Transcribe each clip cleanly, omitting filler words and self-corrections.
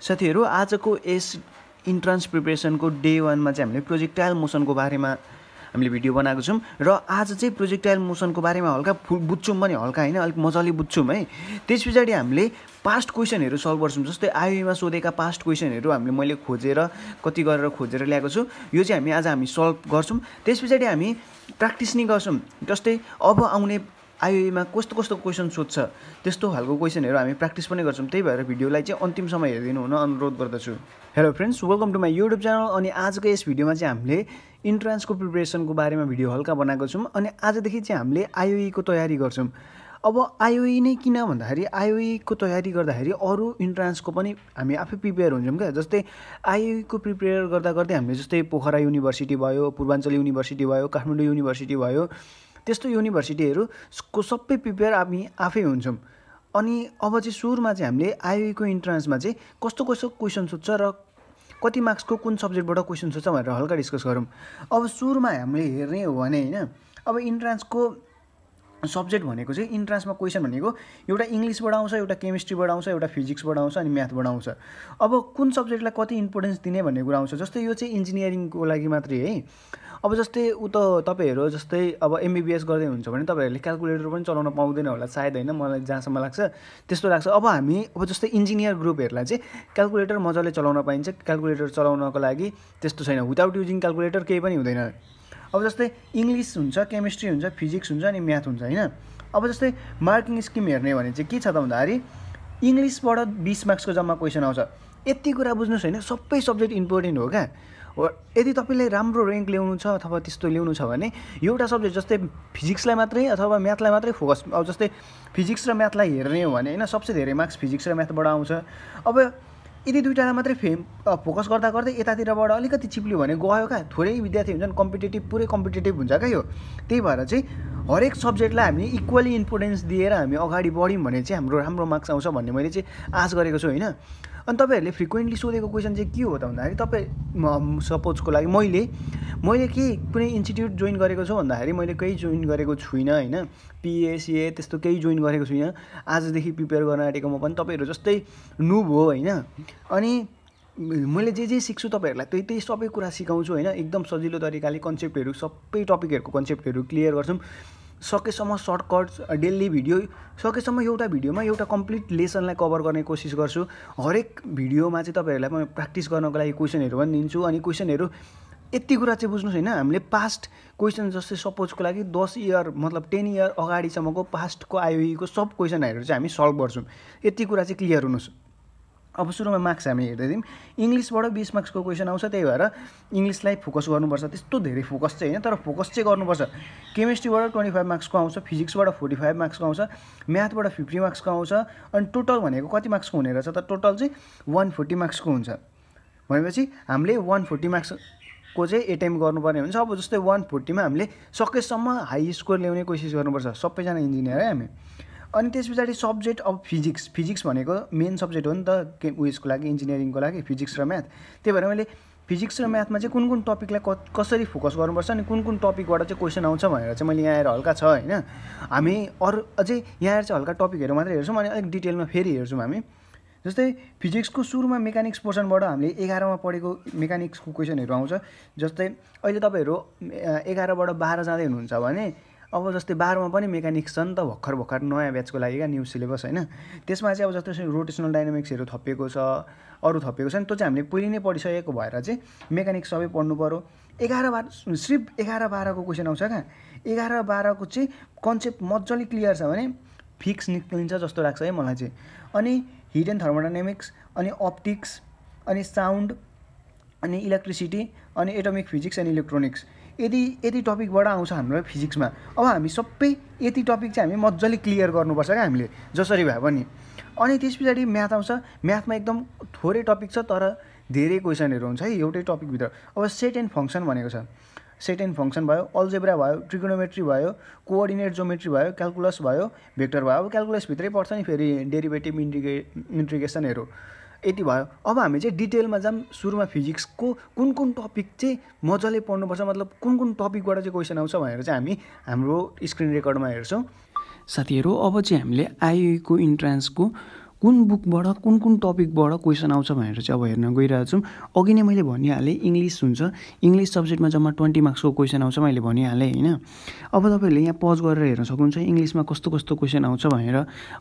साथीहरु आजको यस entrance प्रिपरेसनको day 1 मा चाहिँ हामीले प्रोजेक्टाइल मोसनको बारेमा हामीले भिडियो बनाएको छौं र आज चाहिँ प्रोजेक्टाइल मोसनको बारेमा हल्का बुझ्छौं पनि हल्का हैन अलिक मजाले बुझ्छौं है। त्यसपछि हामीले पास्ट क्वेशनहरु सल्भ गर्छौं। जस्तै आईओई मा सोधेका पास्ट क्वेशनहरु मैले खोजेर कति गरेर खोजेर ल्याएको छु। यो चाहिँ हामी सल्भ गर्छौं। त्यसपछि हामी प्र्याक्टिस नि गर्छौं। जस्तै अब आउने आईओई मा कस्तो क्वेशन सोध्छ त्यस्तो खालको क्वेशनहरु हामी प्र्याक्टिस पनि गर्छौं। त्यही भएर भिडियोलाई चाहिँ अन्तिमसम्म हेरिदिनु हुन अनुरोध गर्दछु। Hello friends, welcome to my YouTube channel. अनि आजको यस भिडियोमा चाहिँ हामीले इन्ट्रान्सको प्रिपरेसनको बारेमा भिडियो हल्का बनाएको छौं। अनि आजदेखि चाहिँ हामीले आईओई को तयारी गर्छौं। अब आईओई नै किन भन्दाखेरि आईओई को तयारी गर्दाखेरि अरु इन्ट्रान्सको पनि हामी आफै प्रिपेयर हुन्छौं के। जस्तै आईओई को प्रिपेयर गर्दा गर्दै हामीले जस्तै पोखरा युनिभर्सिटी भयो, पूर्वाञ्चल युनिभर्सिटी भयो, काठमाडौँ युनिभर्सिटी भयो, त्यस्तो युनिभर्सिटीहरुको सबै प्रिपेयर हामी आफै हुन्छौं। अनि अब चाहिँ सुरुमा चाहिँ हामीले आईओई को इन्ट्रान्समा चाहिँ कस्तो क्वेशन सोध्छ र कति मार्क्सको कुन सब्जेक्टबाट क्वेशन सोध्छ भनेर हल्का डिस्कस गरौँ। अब सुरुमा हामीले हेर्ने हो भने हैन, अब इन्ट्रान्सको सब्जेक्ट भनेको चाहिँ इन्ट्रान्समा क्वेशन भनेको एउटा इंग्लिशबाट आउँछ, एउटा केमिस्ट्रीबाट आउँछ, एउटा फिजिक्सबाट आउँछ अनि म्याथबाट आउँछ। अब कुन सब्जेक्टलाई कति इम्पोर्टेन्स दिने भन्ने कुरा आउँछ। जस्तै यो चाहिँ इन्जिनियरिङको लागि मात्रै है। अब जस्तै तपाईहरु जस्तै अब एमबीबीएस गर्दै हुन्छ भने तपाईहरुले क्याल्कुलेटर पनि चलाउन पाउँदैन होला सायद हैन, मलाई जहाँसम्म लाग्छ त्यस्तो लाग्छ। अब जस्तै इन्जिनियर ग्रुपहरुलाई चाहिँ क्याल्कुलेटर मजाले चलाउन पाइन्छ। क्याल्कुलेटर चलाउनको लागि त्यस्तो छैन, विदाउट युजिङ क्याल्कुलेटर केही पनि हुँदैन। अब जस्तै इंग्लिश हुन्छ, केमिस्ट्री हुन्छ, फिजिक्स हुन्छ अनि म्याथ हुन्छ हैन। अब जस्तै मार्किङ स्किम हेर्ने भने चाहिँ के छ त भन्दाखेरि इंग्लिशबाट 20 मार्क्सको जम्मा क्वेशन आउँछ। यति कुरा बुझ्नुस् हैन, सबै सब्जेक्ट इम्पोर्टेन्ट हो क्या। यदि तपाईलाई राम्रो र्याङ्क ल्याउनु छ अथवा त्यस्तो ल्याउनु छ भने एउटा सब्जेक्ट जस्तै फिजिक्सलाई मात्रै अथवा म्याथलाई मात्रै फोकस। अब जस्तै फिजिक्स र म्याथलाई हेर्ने हो भने हैन, सबसे धेरै मार्क्स फिजिक्स र म्याथबाट आउँछ। अब यदि दुईटालाई मात्रै फोकस गर्दा गर्दै यतातिरबाट अलिकति चिप्ल्यो भने गयो क्या। थोरै विद्यार्थी हुन्छन् कम्पिटिटिभ, पुरै कम्पिटिटिभ हुन्छ क्या यो। त्यही भएर चाहिँ हरेक सब्जेक्टलाई हामी इक्वली इम्पोर्टेन्स दिएर हामी अगाडि बढ्यौं भने चाहिँ हाम्रो राम्रो मार्क्स आउँछ भन्ने मैले चाहिँ आश गरेको छु हैन। अनि तपाईहरुले फ्रिक्वेन्टली सोधेको क्वेशन चाहिँ के हो त भन्दाखेरि तपाई सपोजको लागि मैले के कुनै इन्स्टिट्युट जोइन गरेको छु भन्दाखेरि मैले केही जोइन गरेको छुइनँ हैन। पीएसीए त्यस्तो केही जोइन गरेको छुइनँ। आजदेखि प्रिपेयर गर्न आँटेको म पनि तपाईहरु जस्तै नुब हो हैन। अनि मैले जे सिक्छु तपाईहरुलाई त्यही सबै कुरा सिकाउँछु हैन। एकदम सजिलो तरिकाले कन्सेप्टहरु सबै टपिकहरुको कन्सेप्टहरु क्लियर गर्छौं। सकेसम्म सर्टकट्स डेली भिडियो, सकेसम्म एउटा भिडियोमा एउटा कम्प्लिट लेसनलाई कभर गर्ने कोसिस गर्छु। हरेक भिडियोमा चाहिँ तपाईहरुलाई म प्र्याक्टिस गर्नको लागि क्वेशनहरु पनि दिन्छु। अनि क्वेशनहरु यति कुरा चाहिँ बुझ्नुस् हैन, हामीले पास्ट क्वेशन जस्तै सपोजको लागि 10 इयर मतलब 10 इयर अगाडिसम्मको पास्टको आईओई को सब क्वेशनहरु चाहिँ हामी सल्भ गर्छौं। यति कुरा चाहिँ क्लियर हुनुस्। अब सुरुमा मार्क्स हामी हेर्दै दिउँ। इंग्लिशबाट 20 मार्क्सको क्वेशन आउँछ, त्यही भएर इंग्लिशलाई फोकस गर्नुपर्छ। त्यस्तो धेरै फोकस चाहिँ हैन, तर फोकस चाहिँ गर्नुपर्छ। केमिस्ट्रीबाट 25 मार्क्सको आउँछ, फिजिक्सबाट 45 मार्क्सको आउँछ, म्याथबाट 50 मार्क्सको आउँछ। अनि टोटल भनेको कति मार्क्सको हुने रहेछ त? टोटल चाहिँ 140 मार्क्सको हुन्छ। भनेपछि हामीले 140 मार्क्सको चाहिँ एटेम्प्ट गर्नुपर्ने हुन्छ। अब जस्तै 140 मा हामीले सकेसम्म हाई स्कोर ल्याउने कोसिस गर्नुपर्छ, सबैजना इन्जिनियर है हामी। अनि त्यसपछि सब्जेक्ट अब फिजिक्स भनेको मेन सब्जेक्ट हो नि त उयसको लागि, इन्जिनियरिङको लागि फिजिक्स र म्याथ। त्यही भएर मैले फिजिक्स र म्याथमा चाहिँ कुन टपिकलाई कसरी फोकस गर्नुपर्छ अनि कुन टपिकबाट चाहिँ क्वेशन आउँछ भनेर चाहिँ मैले यहाँ आएर हल्का छ हैन। हामी अरु अझै यहाँ आएर चाहिँ हल्का टपिकहरु मात्रै हेर्छौं अनि अलिक डिटेलमा फेरि हेर्छौं हामी। जस्तै फिजिक्सको सुरुमा मेकानिक्स पोर्सनबाट हामीले 11 मा पढेको मेकानिक्सको क्वेशनहरु आउँछ। जस्तै अहिले तपाईहरु 11 बाट 12 जाँदै हुनुहुन्छ भने अब जस्तै 12 मा पनि मेकानिक्स छ नि त, भर्खर नयाँ ब्याचको लागि न्यू सिलेबस हैन। त्यसमा चाहिँ अब जस्तै रोटेसनल डायनामिक्सहरु थपिएको छ, अरु थपिएको छ नि, त्यो चाहिँ हामीले पहिले नै पढिसकेको भएर चाहिँ मेकानिक्स सबै पढ्नु पर्यो। 11-12 सिर्फ 11-12 को क्वेशन आउँछ क्या। 11-12 को चाहिँ कन्सेप्ट मज्जाले क्लियर छ भने फिक्स निक्लिन्छ जस्तो लाग्छ है मलाई चाहिँ। अनि हिट एन्ड थर्मोडायनामिक्स अनि अप्टिक्स अनि साउन्ड अनि इलेक्ट्रिसिटी अनि एटोमिक फिजिक्स एन्ड इलेक्ट्रोनिक्स यदि टपिकबाट आउँछ हाम्रो फिजिक्समा। अब हामी सबै यति टपिक चाहिँ हामी मज्जाले क्लियर गर्नुपर्छ क्या हामीले जसरी भए पनि। अनि त्यसपछि म्याथ आउँछ। म्याथमा एकदम थोरै टपिक छ तर धेरै क्वेशनहरु हुन्छ है एउटै टपिक भित्र। अब सेट एन्ड फंक्सन भनेको छ। सेट एन्ड फंक्सन भयो, अल्जेब्रा भयो, ट्रिगोनोमेट्री भयो, कोअर्डिनेट ज्योमेट्री भयो, क्याल्कुलस भयो, भेक्टर भयो। अब क्याल्कुलस भित्रै पर्छ नि फेरि डेरिभेटिभ इन्टिग्रेसनहरु यति भयो। अब हामी चाहिँ डिटेलमा जाम। सुरुमा फिजिक्सको कुन टपिक चाहिँ मजाले पढ्नुपर्छ, मतलब कुन टपिकबाट चाहिँ क्वेशन आउँछ भनेर चाहिँ हामी हाम्रो स्क्रिन रेकर्डमा हेर्छौं। साथीहरु अब चाहिँ हामीले आईओई को इन्ट्रान्सको कुन बुकबाट कुन टपिकबाट क्वेसन आउँछ भनेर चाहिँ अब हेर्न गइरहेको छौँ। अघि नै मैले भनिहालेँ इङ्ग्लिस हुन्छ, इङ्ग्लिस सब्जेक्टमा जम्मा 20 मार्क्सको क्वेसन आउँछ मैले भनिहालेँ होइन। अब तपाईँहरूले यहाँ पज गरेर हेर्न सक्नुहुन्छ इङ्ग्लिसमा कस्तो कस्तो क्वेसन आउँछ भनेर।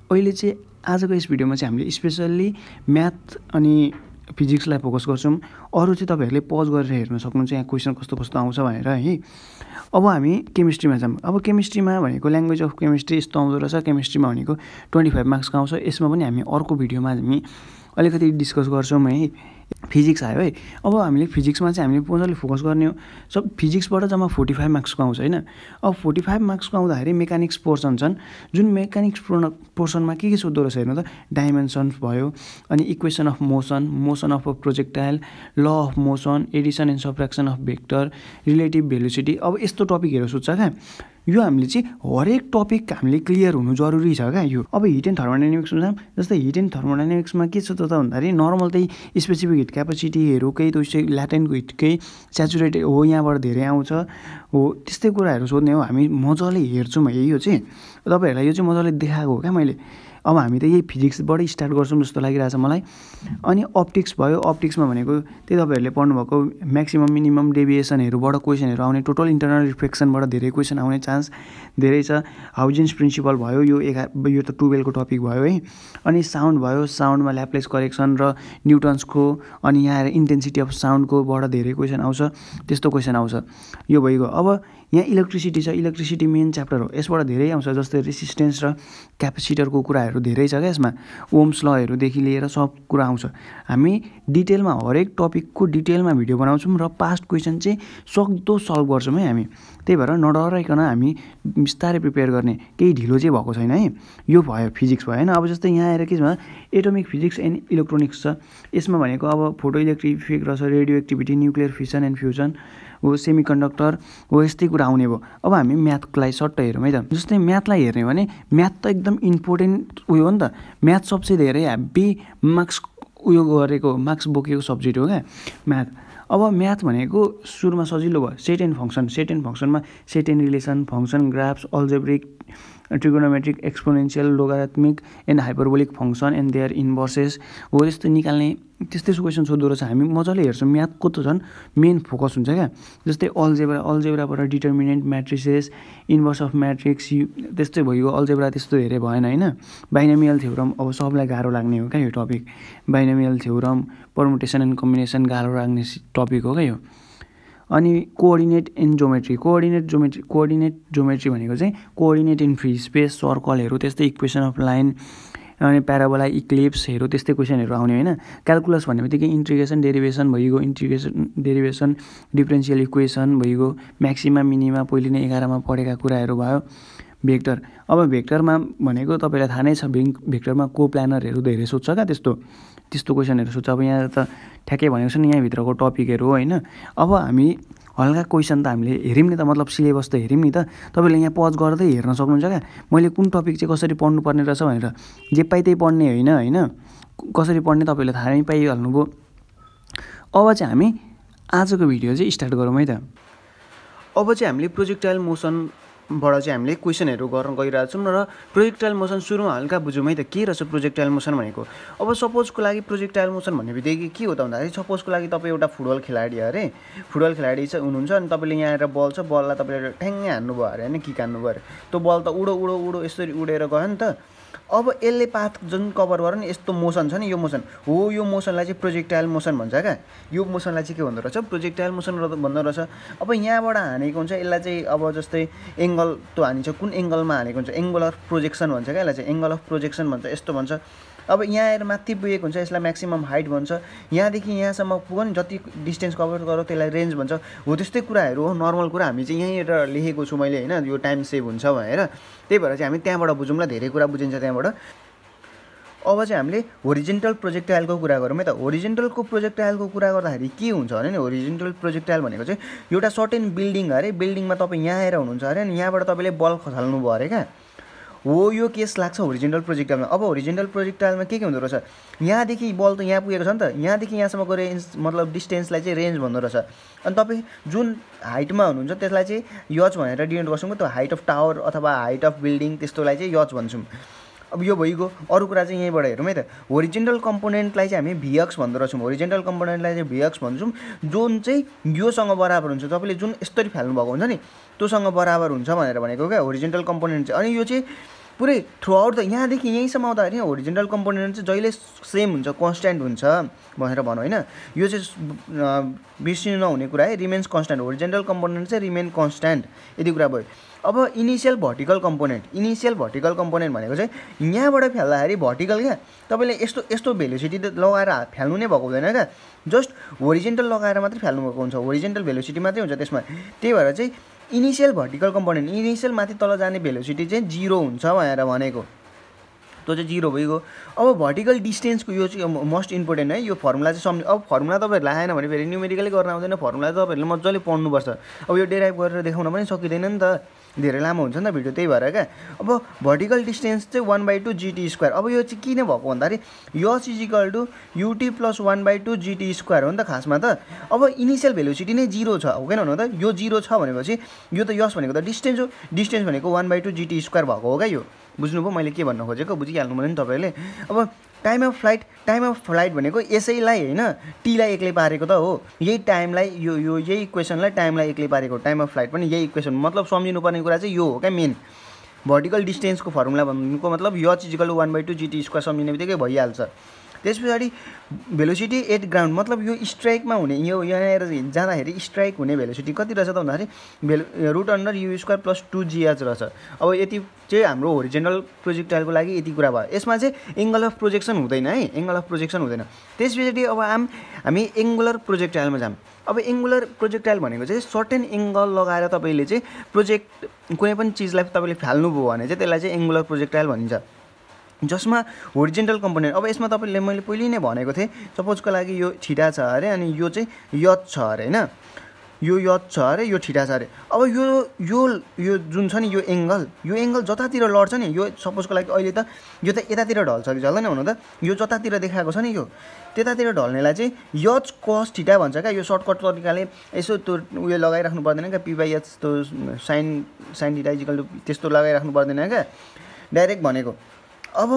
अहिले चाहिँ आजको यस भिडियोमा चाहिँ हामीले स्पेसल्ली म्याथ अनि फिजिक्सलाई फोकस गर्छौँ। अरू चाहिँ तपाईँहरूले पज गरेर हेर्न सक्नुहुन्छ यहाँ क्वेसन कस्तो कस्तो आउँछ भनेर है। अब हामी केमिस्ट्रीमा जाऊँ। अब केमिस्ट्रीमा भनेको ल्याङ्ग्वेज अफ केमिस्ट्री यस्तो आउँदो रहेछ। केमिस्ट्रीमा भनेको 25 मार्क्सको आउँछ। यसमा पनि हामी अर्को भिडियोमा हामी अलिकति डिस्कस गर्छौँ है। फिजिक्स आयो है। अब हामीले फिजिक्समा चाहिँ हामीले मजाले फोकस गर्ने हो। सब फिजिक्सबाट जम्मा 45 मार्क्सको आउँछ होइन। अब 45 मार्क्सको आउँदाखेरि मेकानिक्स पोर्सन छन्, जुन मेकानिक्स पोर्सनमा के सोध्दो रहेछ हेर्नु त, डाइमेन्सन्स भयो, अनि equation of motion, motion of a projectile, law of motion, Edison and subtraction of vector, relative velocity. अब यस्तो टपिकहरू सोध्छ क्या। यो हामीले चाहिँ हरेक टपिक हामीले क्लियर हुनु जरुरी छ क्या यो। अब हिट एन्ड थर्मोडाइनामिक्स हुन्छ, जस्तै हिट एन्ड थर्मोडाइनामिक्समा के छ त भन्दाखेरि नर्मल त्यही स्पेसिफिक हिट क्यापेसिटीहरू केही त्यस्तै ल्याटेन्टको हिट केही स्याचुरेटेड हो, यहाँबाट धेरै आउँछ हो, त्यस्तै कुराहरू सोध्ने हो। हामी मजाले हेर्छौँ है। यो चाहिँ तपाईँहरूलाई यो चाहिँ मजाले देखाएको हो क्या मैले। अब हामी त यही फिजिक्सबाटै स्टार्ट गर्छौँ जस्तो लागिरहेको छ मलाई। अनि अप्टिक्स भयो। अप्टिक्समा भनेको त्यही तपाईँहरूले पढ्नुभएको म्याक्सिमम मिनिमम डेभिएसनहरूबाट क्वेसनहरू आउने, टोटल इन्टरनल रिफ्लेक्सनबाट धेरै क्वेसन आउने चान्स धेरै छ। हाउजेन्स प्रिन्सिपल भयो, यो त 12को टपिक भयो है। अनि साउन्ड भयो, साउन्डमा ल्याप्लेस करेक्सन र न्युटन्सको, अनि यहाँ इन्टेन्सिटी अफ साउन्डकोबाट धेरै क्वेसन आउँछ, त्यस्तो क्वेसन आउँछ। यो भइगयो। अब यहाँ इलेक्ट्रिसिटी छ। इलेक्ट्रिसिटी मेन च्याप्टर हो, यसबाट धेरै आउँछ, जस्तै रेसिस्टेन्स र क्यापेसिटरको कुराहरू धेरै छ क्या यसमा। ओम्स लहरूदेखि लिएर सब कुरा आउँछ। हामी डिटेलमा हरेक टपिकको डिटेलमा भिडियो बनाउँछौँ र पास्ट क्वेसन चाहिँ सक्दो सल्भ गर्छौँ है हामी। त्यही भएर नडराइकन हामी बिस्तारै प्रिपेयर गर्ने, केही ढिलो चाहिँ भएको छैन है। यो भयो फिजिक्स भयो होइन। अब जस्तै यहाँ आएर के छ, एटोमिक फिजिक्स एन्ड इलेक्ट्रोनिक्स छ। यसमा भनेको अब फोटो इलेक्ट्रिक इफेक्ट रहेछ, radio activity, nuclear fission and fusion हो, सेमी कन्डक्टर हो, यस्तै कुरा आउने भयो। अब हामी म्याथलाई सट्ट हेरौँ है त। जस्तै म्याथलाई हेर्ने हो भने म्याथ त एकदम इम्पोर्टेन्ट उयो हो नि त। म्याथ सबसे धेरै ह्याप्पी मार्क्स उयो गरेको, मार्क्स बोकेको सब्जेक्ट हो क्या म्याथ। अब म्याथ भनेको सुरुमा सजिलो भयो, set and function. Set and फङ्सनमा set and relation, function graphs, algebraic, trigonometric, exponential, logarithmic and hyperbolic function and their inverses हो, यस्तो निकाल्ने त्यस्तै क्वेसन सोध्दो रहेछ। हामी मजाले हेर्छौँ। म्याथको त झन् मेन फोकस हुन्छ क्या। जस्तै अल्जेब्राबाट डिटर्मिनेन्ट, म्याट्रिसेस, इन्भर्स अफ म्याट्रिक्स, त्यस्तै भइगयो। अल्जेब्रा त्यस्तो धेरै भएन होइन। बाइनोमियल थ्योरम, अब सबलाई गाह्रो लाग्ने हो क्या यो topic. Binomial theorem, permutation and combination गाह्रो लाग्ने टपिक हो क्या यो। अनि coordinate and geometry. Coordinate geometry भनेको चाहिँ कोअर्डिनेट इन फ्री स्पेस, सर्कलहरू, त्यस्तै इक्वेसन अफ लाइन, अनि प्याराबोला, इक्लिप्सहरू, त्यस्तै क्वेसनहरू आउने होइन। क्यालकुलस भन्ने बित्तिकै इन्टिग्रेसन डेरिभेसन भइगयो, डेरिभेसन डिफ्रेन्सियल इक्वेसन भइगयो, म्याक्सिमा मिनिमा पहिले नै 11मा पढेका कुराहरू भयो। भेक्टर। अब भेक्टरमा भनेको तपाईँलाई थाहा नै छ, भेक्टरमा कोप्लानरहरू धेरै सोध्छ क्या, त्यस्तो क्वेसनहरू सोध्छ। अब यहाँ त ठ्याक्कै भनेको छ नि यहाँभित्रको टपिकहरू हो होइन। अब हामी हल्का क्वेसन त हामीले हेऱ्यौँ नि त, मतलब सिलेबस त हेऱ्यौँ नि त। तपाईँले यहाँ पज गर्दै हेर्न सक्नुहुन्छ क्या, मैले कुन टपिक चाहिँ कसरी पढ्नुपर्ने रहेछ भनेर। जे पाइ त्यही पढ्ने होइन, कसरी पढ्ने तपाईँले थाहा नै पाइहाल्नुभयो। अब चाहिँ हामी आजको भिडियो चाहिँ स्टार्ट गरौँ है त। अब चाहिँ हामीले प्रोजेक्टाइल मोसनबाट चाहिँ हामीले क्वेसनहरू गर्न गइरहेको छौँ र प्रोजेक्टाइल मोसन सुरुमा हल्का बुझौँ है त, के रहेछ प्रोजेक्टाइल मोसन भनेको। अब सपोजको लागि प्रोजेक्टाइल मोसन भन्ने बित्तिकै के हो त भन्दाखेरि, सपोजको लागि तपाईँ एउटा फुटबल खेलाडी अरे, फुटबल खेलाडी चाहिँ हुनुहुन्छ, अनि तपाईँले यहाँ आएर बल छ, बललाई तपाईँले ठ्याङ्गै हान्नुभयो अरे होइन, किक हान्नुभयो अरे, त्यो बल त उडो यसरी उडेर गयो नि त। अब यसले पाथ जुन कभर गर्यो नि, यस्तो मोसन छ नि, यो मोसन हो, यो मोसनलाई चाहिँ प्रोजेक्टाइल मोसन भन्छ क्या। यो मोसनलाई चाहिँ के भन्दो रहेछ, प्रोजेक्टाइल मोसन भन्दो रहेछ। अब यहाँबाट हानेको हुन्छ, यसलाई चाहिँ अब जस्तै एङ्गल त्यो हानिन्छ, कुन एङ्गलमा हानेको हुन्छ, एङ्गल अफ प्रोजेक्सन भन्छ क्या, यसलाई चाहिँ एङ्गल अफ प्रोजेक्सन भन्छ, यस्तो भन्छ। अब यहाँ आएर माथि पुगेको हुन्छ, यसलाई म्याक्सिमम हाइट भन्छ। यहाँदेखि यहाँसम्म पुग्यो नि, जति डिस्टेन्स कभर गऱ्यो त्यसलाई रेन्ज भन्छ हो। त्यस्तै कुराहरू हो, नर्मल कुरा हामी चाहिँ यहीँनिर लेखेको छु मैले होइन, यो टाइम सेभ हुन्छ भनेर। त्यही भएर चाहिँ हामी त्यहाँबाट बुझौँला, धेरै कुरा बुझिन्छ त्यहाँबाट। अब चाहिँ हामीले होरिजेन्टल प्रोजेक्टाइलको कुरा गरौँ है त। होरिजेन्टलको प्रोजेक्टाइलको कुरा गर्दाखेरि के हुन्छ भने नि, होरिजेन्टल प्रोजेक्टाइल भनेको चाहिँ एउटा सर्टेन बिल्डिङ अरे, बिल्डिङमा तपाईँ यहाँ आएर हुनुहुन्छ अरे, अनि यहाँबाट तपाईँले बल खसाल्नु भयो अरे क्या हो, यो केस लाग्छ होरिजेन्टल प्रोजेक्टाइलमा। अब होरिजेन्टल प्रोजेक्टाइलमा के हुँदो रहेछ, यहाँदेखि बल त यहाँ पुगेको छ नि त, यहाँदेखि यहाँसम्मको रेन्ज मतलब डिस्टेन्सलाई चाहिँ रेन्ज भन्दो रहेछ। अनि तपाईँ जुन हाइटमा हुनुहुन्छ त्यसलाई चाहिँ यच भनेर डिनोट गर्छौँ, त्यो हाइट अफ टावर अथवा हाइट अफ बिल्डिङ त्यस्तोलाई चाहिँ यच भन्छौँ। अब यो भइगयो। अरू कुरा चाहिँ यहीँबाट हेरौँ है त। होरिजेन्टल कम्पोनेन्टलाई चाहिँ हामी VX भन्दो रहेछौँ। होरिजेन्टल कम्पोनेन्टलाई चाहिँ VX भन्छौँ, जुन चाहिँ योसँग बराबर हुन्छ। तपाईँले जुन यसरी फाल्नु भएको हुन्छ नि त्योसँग बराबर हुन्छ भनेर भनेको क्या होरिजेन्टल कम्पोनेन्ट चाहिँ। अनि यो चाहिँ पुरै थ्रु आउट द यहाँदेखि यहीँसम्म आउँदाखेरि होरिजेन्टल कम्पोनेन्ट चाहिँ जहिले सेम हुन्छ, कन्स्ट्यान्ट हुन्छ भनेर भनौँ होइन। यो चाहिँ बिर्सिनु नहुने कुरा है, रिमेन्स कन्स्ट्यान्ट। होरिजेन्टल कम्पोनेन्ट चाहिँ रिमेन कन्स्ट्यान्ट, यति कुरा भयो। अब इनिसियल भर्टिकल कम्पोनेन्ट भनेको चाहिँ यहाँबाट फ्याल्दाखेरि भर्टिकल क्या तपाईँले यस्तो भेलोसिटी लगाएर फ्याल्नु नै भएको हुँदैन क्या, जस्ट होरिजेन्टल लगाएर मात्रै फ्याल्नु भएको हुन्छ, होरिजेन्टल भेलोसिटी मात्रै हुन्छ त्यसमा। त्यही भएर चाहिँ इनिसियल भर्टिकल कम्पोनेन्ट, इनिसियल माथि तल जाने भेलोसिटी चाहिँ 0 हुन्छ भनेर भनेको, त्यो चाहिँ 0 भइगयो। अब भर्टिकल डिस्टेन्सको यो चाहिँ मोस्ट इम्पोर्टेन्ट है, यो फर्मुला चाहिँ सम्झ। अब फर्मुला तपाईँहरूलाई आएन भने फेरि न्युमेरिकली गर्न आउँदैन, फर्मुला तपाईँहरूले मजाले पढ्नुपर्छ। अब यो डेराइभ गरेर देखाउन पनि सकिँदैन नि त, धेरै लामो हुन्छ नि त भिडियो, त्यही भएर क्या। अब भर्टिकल डिस्टेन्स चाहिँ 1/2 GT²। अब यो चाहिँ किन भएको भन्दाखेरि यस is equal to UT + 1/2 GT² हो नि त खासमा त। अब इनिसियल भेलोसिटी नै 0 छ हो, किन भन्नु त, यो 0 छ भनेपछि यो त यस भनेको त डिस्टेन्स हो, डिस्टेन्स भनेको 1/2 GT² भएको हो क्या। यो बुझ्नुभयो मैले के भन्न खोजेको, बुझिहाल्नु भयो नि तपाईँले। अब टाइम अफ फ्लाइट भनेको यसैलाई होइन टीलाई एक्लै पारेको त हो, यही टाइमलाई यो यही इक्वेसनलाई टाइमलाई एक्लै पारेको। टाइम अफ फ्लाइट पनि यही इक्वेसन, मतलब सम्झिनुपर्ने कुरा चाहिँ यो हो क्या मेन। भर्टिकल डिस्टेन्सको फर्मुला भन्नुको मतलब h = 1/2 GT² सम्झिने बित्तिकै भइहाल्छ। त्यस पछाडि भेलोसिटी एट ग्राउन्ड, मतलब यो स्ट्राइकमा हुने, यो यहाँ जाँदाखेरि स्ट्राइक हुने भेलोसिटी कति रहेछ त भन्दाखेरि √U² + 2GH रहेछ। अब यति चाहिँ हाम्रो होरिजेन्टल प्रोजेक्टाइलको लागि यति कुरा भयो। यसमा चाहिँ एङ्गल अफ प्रोजेक्सन हुँदैन है, एङ्गल अफ प्रोजेक्सन हुँदैन। त्यस पछाडि अब हामी एङ्गुलर प्रोजेक्टाइलमा जाऊँ। अब एङ्गुलर प्रोजेक्टाइल भनेको चाहिँ सर्टेन एङ्गल लगाएर तपाईँले चाहिँ कुनै पनि चिजलाई तपाईँले फाल्नुभयो भने चाहिँ त्यसलाई चाहिँ एङ्गुलर प्रोजेक्टाइल भनिन्छ, जसमा होरिजेन्टल कम्पोनेन्ट। अब यसमा तपाईँले मैले पहिले नै भनेको थिएँ, सपोजको लागि यो थीटा छ अरे अनि यो चाहिँ यच छ अरे होइन, यो यच छ अरे यो थीटा छ अरे। अब यो जुन छ नि यो एङ्गल जतातिर लड्छ नि, यो सपोजको लागि अहिले त यो त यतातिर ढल्छ कि ढल्दैन भन्नु त, यो जतातिर देखाएको छ नि यो त्यतातिर ढल्नेलाई चाहिँ यच कस थीटा भन्छ क्या। यो सर्टकट तरिकाले यसो त्यो उयो लगाइराख्नु पर्दैन क्या, p/h त्यो साइन थीटा इक्वल टु त्यस्तो लगाइराख्नु पर्दैन क्या, डाइरेक्ट भनेको। अब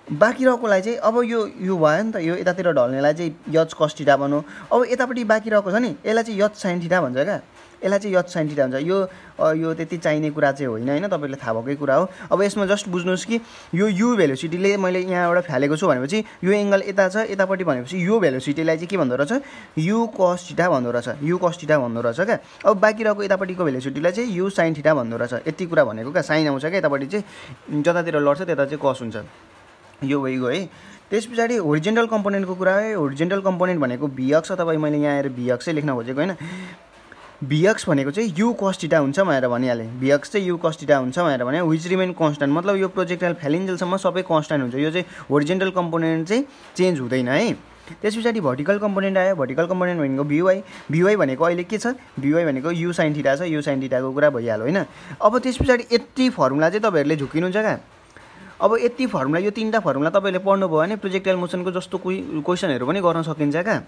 बाँकी रहेकोलाई चाहिँ अब यो भयो नि त, यो यतातिर ढल्नेलाई चाहिँ यच कस थीटा भनौँ। अब यतापट्टि बाँकी रहेको छ नि यसलाई चाहिँ यच साइन थीटा भन्छ क्या, यसलाई चाहिँ यच साइन थीटा भन्छ। यो त्यति चाहिने कुरा चाहिँ होइन होइन, तपाईँले थाहा भएकै कुरा हो। अब यसमा जस्ट बुझ्नुहोस् कि यो U भेलोसिटीले मैले यहाँबाट फ्यालेको छु भनेपछि यो एङ्गल यता छ, यतापट्टि भनेपछि यो भेलोसिटीलाई चाहिँ के भन्दो रहेछ, U cos थीटा भन्दो रहेछ क्या। अब बाँकी रहेको यतापट्टिको भेलोसिटीलाई चाहिँ U sin थीटा भन्दो रहेछ, यति कुरा भनेको क्या। साइन आउँछ क्या यतापट्टि चाहिँ, जतातिर लड्छ त्यता चाहिँ कस हुन्छ, यो भइगयो है। त्यस पछाडि होरिजेन्टल कम्पोनेन्टको कुरा है। होरिजेन्टल कम्पोनेन्ट भनेको VX छ, तपाईँ मैले यहाँ आएर VX चाहिँ लेख्न खोजेको होइन। VX भनेको चाहिँ U cos थीटा हुन्छ भनेर भनिहालेँ, VX चाहिँ U cos थीटा हुन्छ भनेर भने, विच रिमेन कन्स्ट्यान्ट, मतलब यो प्रोजेक्टाइल फ्यालिन्जेलसम्म सबै कन्स्ट्यान्ट हुन्छ। यो चाहिँ होरिजेन्टल कम्पोनेन्ट चाहिँ चेन्ज हुँदैन है। त्यस पछाडि भर्टिकल कम्पोनेन्ट आयो। भर्टिकल कम्पोनेन्ट भनेको VY भनेको अहिले के छ, VY भनेको U sin थीटा छ, U sin थीटाको कुरा भइहाल्यो होइन। अब त्यस पछाडि यति फर्मुला चाहिँ तपाईँहरूले झुकिनुहुन्छ क्या। अब यति फर्मुला, यो 3टा फर्मुला तपाईँले पढ्नुभयो भने प्रोजेक्टाइल मोसनको जस्तो क्वेसनहरू पनि गर्न सकिन्छ क्या।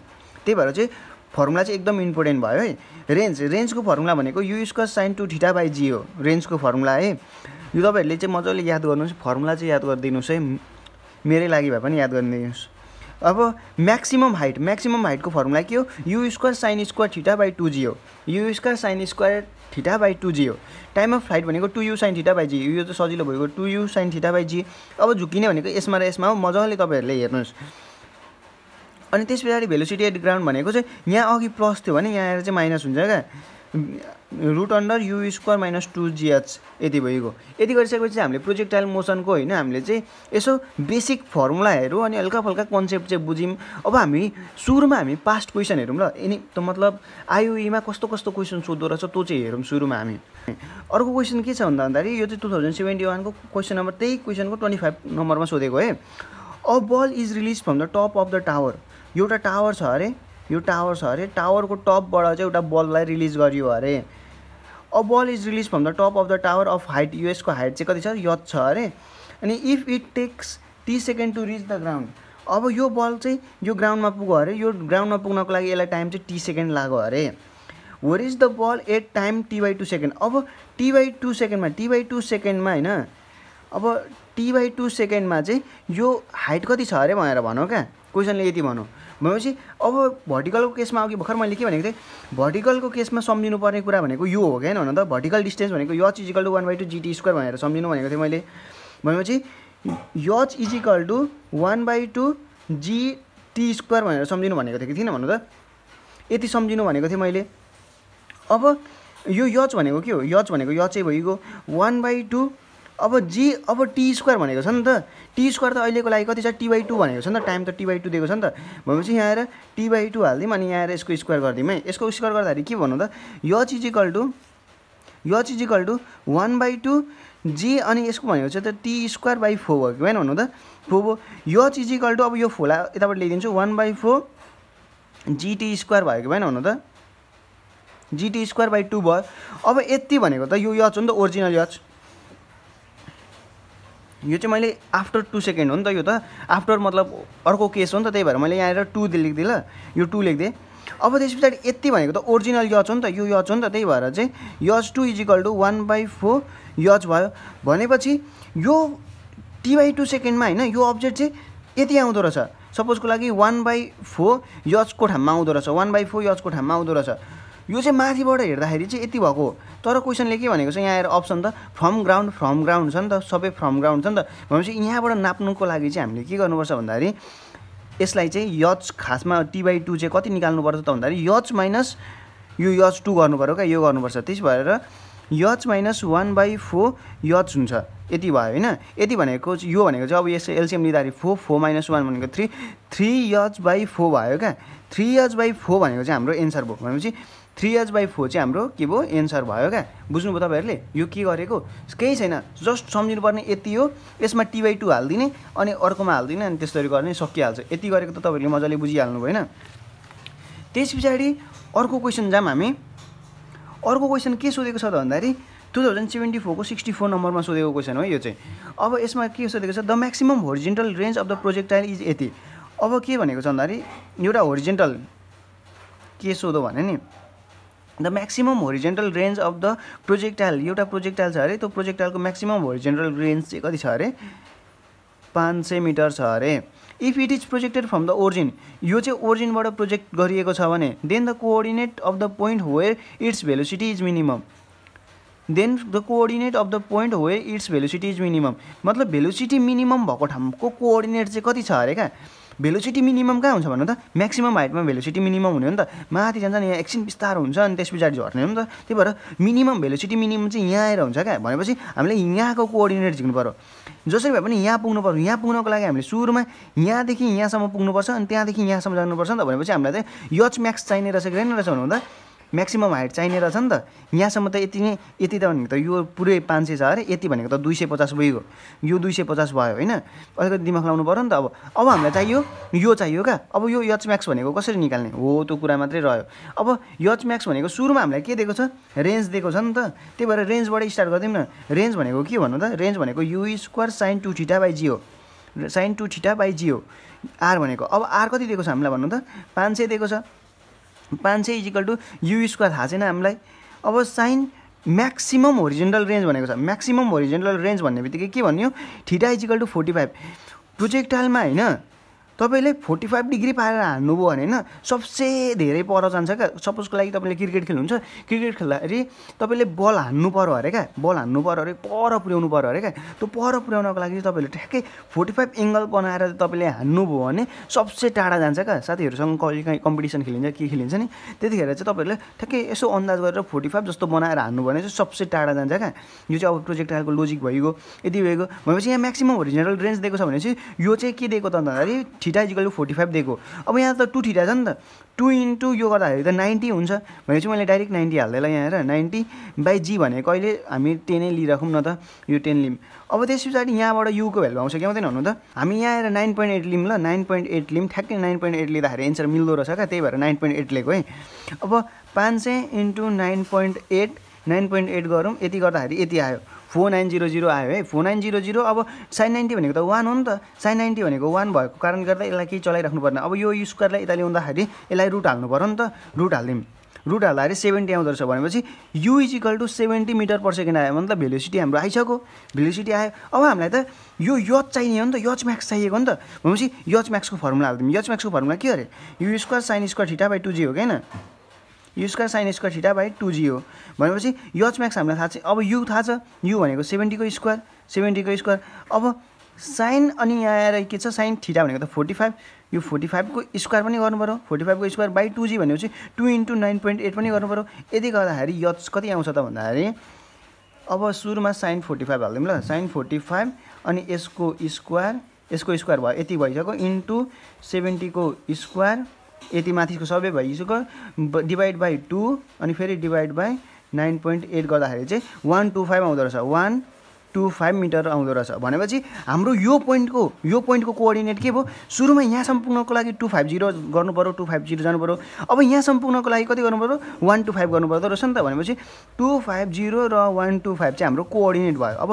त्यही भएर चाहिँ फर्मुला चाहिँ एकदम इम्पोर्टेन्ट भयो है। रेन्जको फर्मुला भनेको U² sin 2θ/g हो, रेन्जको फर्मुला है। यो तपाईँहरूले चाहिँ मजाले याद गर्नुहोस्, फर्मुला चाहिँ याद गरिदिनुहोस् है, मेरै लागि भए पनि याद गरिदिनुहोस्। अब म्याक्सिमम हाइटको फर्मुला के हो, U² sin² θ/2g हो, U² sin² θ/2g हो। टाइम अफ फ्लाइट भनेको 2U sin θ/g, यो चाहिँ सजिलो भएको 2U sin θ/g। अब झुकिने भनेको यसमा र यसमा हो, मजाले तपाईँहरूले हेर्नुहोस्। अनि त्यस पछाडि भेलोसिटी एट ग्राउन्ड भनेको चाहिँ यहाँ अघि प्लस थियो भने यहाँ आएर चाहिँ माइनस हुन्छ क्या, √U² - 2GH यति भइगयो। यति गरिसकेपछि हामीले प्रोजेक्टाइल मोसनको होइन हामीले चाहिँ यसो बेसिक फर्मुलाहरू अनि हल्का फल्का कन्सेप्ट चाहिँ बुझ्यौँ। अब हामी सुरुमा हामी पास्ट क्वेसन हेरौँ ल, यिनी त मतलब IOE-मा कस्तो क्वेसन सोध्दो रहेछ त्यो चाहिँ हेरौँ सुरुमा हामी। अर्को क्वेसन के छ भन्दाखेरि यो चाहिँ 2071 को क्वेसन नम्बर, त्यही क्वेसनको 25 नम्बरमा सोधेको है। A ball is release from the top of the tower. एउटा टावर छ अरे, यो टावर छ अरे, टावरको टपबाट चाहिँ एउटा बललाई रिलिज गरियो अरे। A ball is release from the top of the tower of height, यसको हाइट चाहिँ कति छ, यच छ अरे। अनि if it takes T second to reach the ground. अब यो बल चाहिँ यो ग्राउन्डमा पुग्यो अरे, यो ग्राउन्डमा पुग्नको लागि यसलाई टाइम चाहिँ T सेकेन्ड लाग्यो अरे। Where is the ball at time T/2 second. अब T/2 सेकेन्डमा होइन, अब t/2 सेकेन्डमा चाहिँ यो हाइट कति छ अरे भनेर भनौँ क्या, क्वेसनले यति भनौँ भनेपछि अब भर्टिकलको केसमा अघि भर्खर मैले के भनेको थिएँ, भर्टिकलको केसमा सम्झिनु पर्ने कुरा भनेको यो हो क्या होइन त, भर्टिकल डिस्टेन्स भनेको h इजिकल टु 1/2 gt² भनेर सम्झिनु भनेको थिएँ मैले। भनेपछि h इजिकल टु 1/2 gt² भनेर सम्झिनु भनेको थिएँ कि थिएन भन्नु त, यति सम्झिनु भनेको थिएँ मैले। अब यो h भनेको के हो, h भनेको h चाहिँ भइगयो 1/2 अब जी अब t² भनेको छ नि त, t² त अहिलेको लागि कति छ t/2 भनेको छ नि त, टाइम त t/2 दिएको छ नि त। भनेपछि यहाँ आएर t/2 हालिदिउँ अनि यहाँ आएर यसको स्क्वायर गरिदिउँ है। यसको स्क्वायर गर्दाखेरि के भन्नु त, h इजिकल टु 1/2 जी अनि यसको भनेको चाहिँ त t² बाई 4 भयो कि भएन भन्नु त, 4 भयो। h इजिकल टु अब यो फोला यताबाट ल्याइदिन्छु 1/4 gt² भयो कि भएन भन्नु त, gt² बाई 2 भयो। अब यति भनेको त यो h हो नि त, ओरिजिनल h, यो चाहिँ मैले आफ्टर 2 सेकेन्ड हो नि त, यो त आफ्टर मतलब अर्को केस हो नि त, त्यही भएर मैले यहाँ आएर 2 लेखिदिएँ ल, यो 2 लेखिदिएँ। अब त्यस पछाडि यति भनेको त ओरिजिनल h हो नि त, यो h हो नि त, त्यही भएर चाहिँ h2 इजिकल टु 1/4 h भयो। भनेपछि यो t/2 सेकेन्डमा होइन यो अब्जेक्ट चाहिँ यति आउँदो रहेछ, सपोजको लागि 1/4 h को ठाउँमा आउँदो रहेछ, 1/4 h को ठाउँमा आउँदो रहेछ। यो चाहिँ माथिबाट हेर्दाखेरि चाहिँ यति भएको हो, तर क्वेसनले के भनेको छ यहाँ आएर अप्सन त फ्रम ग्राउन्ड छ नि त, सबै फ्रम ग्राउन्ड छ नि त। भनेपछि यहाँबाट नाप्नुको लागि चाहिँ हामीले के गर्नुपर्छ भन्दाखेरि यसलाई चाहिँ h खासमा t/2 चाहिँ कति निकाल्नुपर्छ त भन्दाखेरि h माइनस यो h2 गर्नु पर्यो क्या, यो गर्नुपर्छ। त्यस भएर h माइनस 1/4 h हुन्छ, यति भयो होइन। यति भनेको यो भनेको चाहिँ अब यसो एलसिएम लिँदाखेरि 4 माइनस 1 भनेको 3h/4 भयो क्या, 3h/4 भनेको चाहिँ हाम्रो एन्सर भयो। भनेपछि 3h/4 चाहिँ हाम्रो के भयो, एन्सर भयो क्या। बुझ्नुभयो तपाईँहरूले, यो के गरेको केही छैन, जस्ट सम्झिनुपर्ने यति हो, यसमा t/2 हालिदिने अनि अर्कोमा हालिदिने अनि त्यसरी गर्ने सकिहाल्छ। यति गरेको त तपाईँहरूले मजाले बुझिहाल्नु भयो होइन। त्यस पछाडि अर्को क्वेसन जाम हामी। अर्को क्वेसन के सोधेको छ त भन्दाखेरि 2074 को 64 नम्बरमा सोधेको क्वेसन हो यो चाहिँ। अब यसमा के सोधेको छ, the maximum horizontal range of the projectile is यति। अब के भनेको छ भन्दाखेरि एउटा होरिजेन्टल के सोधो भने नि, the maximum horizontal range of the projectile, एउटा प्रोजेक्टाइल छ अरे, त्यो प्रोजेक्टाइलको म्याक्सिमम होरिजेन्टल रेन्ज चाहिँ कति छ अरे, 500 मिटर छ अरे। If it is projected from the origin, यो चाहिँ ओरिजिनबाट प्रोजेक्ट गरिएको छ भने then the coordinate of the point where its velocity is minimum, then the coordinate of the point where its velocity is minimum, मतलब velocity minimum भएको ठाउँको coordinate चाहिँ कति छ अरे क्या। भेलोसिटी मिनिमम कहाँ हुन्छ भन्नु त, म्याक्सिमम हाइटमा भेलोसिटी मिनिमम हुने हो नि त, माथि जान्छ नि यहाँ एकछिन बिस्तारो हुन्छ अनि त्यस पछाडि झर्ने हो नि त। त्यही भएर मिनिमम भेलोसिटी मिनिमम चाहिँ यहाँ आएर हुन्छ क्या। भनेपछि हामीले यहाँको कोअर्डिनेट झिक्नु पऱ्यो, जसरी भए पनि यहाँ पुग्नु पर्यो। यहाँ पुग्नको लागि हामीले सुरुमा यहाँदेखि यहाँसम्म पुग्नुपर्छ अनि त्यहाँदेखि यहाँसम्म जानुपर्छ नि त। भनेपछि हामीलाई चाहिँ h म्याक्स चाहिने रहेछ कि रहेन रहेछ भन्नु त, म्याक्सिमम हाइट चाहिने रहेछ नि त। यहाँसम्म त यति नै, यति त भनेको त यो पुरै 500 छ अरे, यति भनेको त 250 भइगयो, यो 250 भयो होइन। अलिकति दिमाग लाउनु पऱ्यो नि त। अब हामीलाई चाहियो यो चाहियो क्या। अब यो h म्याक्स भनेको कसरी निकाल्ने हो, त्यो कुरा मात्रै रह्यो। अब h म्याक्स भनेको सुरुमा हामीलाई के दिएको छ, रेन्ज दिएको छ नि त। त्यही भएर रेन्जबाट स्टार्ट गरिदिउँ न। रेन्ज भनेको के भन्नु त, रेन्ज भनेको u² sin 2θ/g हो, sin 2θ/g हो। r भनेको अब r कति दिएको छ हामीलाई भन्नु त, 500 दिएको छ। 500 इजिकल टु u² थाहा छैन हामीलाई। अब साइन म्याक्सिमम होरिजेन्टल रेन्ज भनेको छ, म्याक्सिमम होरिजेन्टल रेन्ज भन्ने बित्तिकै के भन्यो, थीटा इजिकल टु 45। प्रोजेक्टाइलमा होइन तपाईँले 45 डिग्री पारेर हान्नुभयो भने होइन सबसे धेरै पर जान्छ क्या। सपोजको लागि तपाईँले क्रिकेट खेल्नुहुन्छ, क्रिकेट खेल्दाखेरि तपाईँले बल हान्नु पऱ्यो अरे क्या, बल हान्नु पऱ्यो अरे, पर पुर्याउनु पऱ्यो अरे क्या। त्यो पर पुर्याउनको लागि चाहिँ तपाईँले ठ्याक्कै 45 एङ्गल बनाएर तपाईँले हान्नुभयो भने सबसे टाढा जान्छ क्या। साथीहरूसँग कहिले कम्पिटिसन खेलिन्छ के खेलिन्छ नि, त्यतिखेर चाहिँ तपाईँहरूले ठ्याक्कै यसो अन्दाज गरेर 45 जस्तो बनाएर हान्नुभयो भने चाहिँ सबसे टाढा जान्छ क्या। यो चाहिँ अब प्रोजेक्टाइलको लोजिक भइगयो, यति भइगयो। भनेपछि यहाँ म्याक्सिमम होरिजेन्टल रेन्ज दिएको छ भनेपछि यो चाहिँ के दिएको त भन्दाखेरि थीटा इजिकल टु 45 दिएको। अब यहाँ त 2 थीटा छ नि त, 2 इन्टु यो गर्दाखेरि त 90 हुन्छ। भनेपछि मैले डाइरेक्ट 90 हाल्दै यहाँ हेर 90/g भनेको अहिले हामी 10 नै लिइराखौँ न त, यो 10 लिम। अब त्यस पछाडि यहाँबाट युको भ्यालु आउँछ कि आउँदैन भन्नु त, हामी यहाँ आएर 9.8 लिम ल, 9.8 लिम। ठ्याक्कै 9.8 लिँदाखेरि एन्सर मिल्दो रहेछ क्या, त्यही भएर 9.8 लिएको है। अब 500 इन्टु 9.8 गरौँ, यति गर्दाखेरि यति आयो 4900 आयो है, 4900। अब sin 90 भनेको त 1 हो नि त, sin 90 भनेको 1 भएको कारणले गर्दा यसलाई केही चलाइराख्नु पर्ने। अब यो स्क्वायरलाई यता ल्याउँदाखेरि यसलाई रुट हाल्नु पर्यो नि त, रुट हालिदिउँ। रुट हाल्दाखेरि 70 आउँदो रहेछ भनेपछि u = 70 मिटर पर सेकेन्ड आयो मतलब भेलोसिटी हाम्रो आइसक्यो भेलोसिटी आयो अब हामीलाई त यो यच चाहिने हो नि त यच म्याक्स चाहिएको नि त भनेपछि यच म्याक्सको फर्मुला हाल्दिउँ यच म्याक्सको फर्मुला के अरे u² sin² θ/ 2g हो के हैन u² sin² θ/ 2g हो भनेपछि यच म्याक्स हामीलाई थाहा छ अब u थाहा छ u भनेको 70 को स्क्वायर 70 को स्क्वायर अब साइन अनि यहाँ आएर के छ sin θ भनेको त 45 यो 45 को स्क्वायर पनि गर्नु पर्यो 45 को स्क्वायर बाइ 2g भनेपछि 2 * 9.8 पनि गर्नु पर्यो यदि गर्दाखेरि यच कति आउँछ त भन्दाखेरि अब सुरुमा sin 45 हाल्दिउँ ल sin 45 अनि यसको स्क्वायर भयो यति भइसक्यो इन्टु 70 को स्क्वायर यति माथिको सबै भइसक्यो डिभाइड बाइ 2 अनि फेरि डिभाइड बाइ 9.8 गर्दाखेरि चाहिँ 125 आउँदो रहेछ 125 मिटर आउँदो रहेछ भनेपछि हाम्रो यो पोइन्टको कोअर्डिनेट के भयो सुरुमा यहाँसम्म पुग्नको लागि 250 गर्नु पर्यो 250 जानु पर्यो अब यहाँसम्म पुग्नको लागि कति गर्नु पर्यो 125 गर्नु पर्दो रहेछ नि त भनेपछि 250 र 125 चाहिँ हाम्रो कोअर्डिनेट भयो अब